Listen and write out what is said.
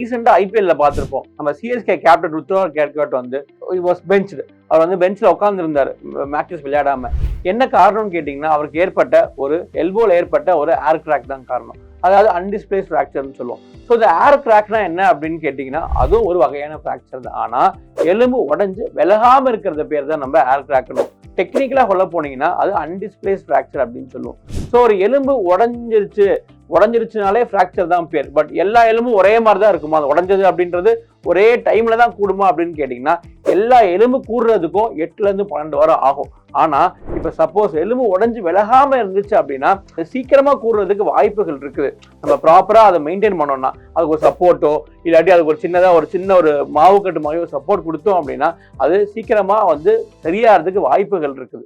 ரீசெண்டா ஐபிஎல்ல பார்த்திருப்போம். நம்ம சிஎஸ்கே கேப்டன் ருத்துராஜ் கேர்கட் வந்து வாஸ் பெஞ்ச்டு. அவர் வந்து பெஞ்ச்ல உட்கார்ந்து இருந்தாரு மேட்சஸ் விளையாடாம. என்ன காரணம்னு கேட்டீங்கன்னா அவருக்கு ஏற்பட்ட ஒரு எல்போல ஏற்பட்ட ஒரு ஏர் கிராக் தான் காரணம். அதாவது அன்டிஸ்பிளேஸ்ட் ஃப்ராக்சர்னு சொல்லுவோம். ஸோ இந்த ஏர் கிராக்னா என்ன அப்படின்னு கேட்டீங்கன்னா அதுவும் ஒரு வகையான ஃப்ராக்சர் தான். ஆனா எலும்பு உடஞ்சு விலகாம இருக்கிறத பேர் தான் நம்ம ஏர் கிராக்னு. டெக்னிக்கலா சொல்ல போனீங்கன்னா அது அன்டிஸ்பிளேஸ்ட் ஃப்ராக்சர் அப்படின்னு சொல்லுவோம். ஸோ ஒரு எலும்பு உடஞ்சிருச்சுனாலே ஃப்ராக்சர் தான் பேர். பட் எல்லா எலும்பும் ஒரே மாதிரி தான் இருக்குமா? அது உடஞ்சது அப்படின்றது ஒரே டைம்ல தான் கூடுமா அப்படின்னு கேட்டீங்கன்னா எல்லா எலும்பு கூடுறதுக்கும் 8 to 12 வாரம் ஆகும். ஆனா இப்ப சப்போஸ் எலும்பு உடஞ்சு விலகாம இருந்துச்சு அப்படின்னா சீக்கிரமா கூடுறதுக்கு வாய்ப்புகள் இருக்குது. நம்ம ப்ராப்பரா அதை மெயின்டைன் பண்ணோம்னா அதுக்கு ஒரு சப்போர்ட்டோ இல்லாட்டி அதுக்கு ஒரு சின்ன ஒரு மாவு கட்டு மாதிரி சப்போர்ட் கொடுத்தோம் அப்படின்னா அது சீக்கிரமா வந்து சரியாகிறதுக்கு வாய்ப்புகள் இருக்குது.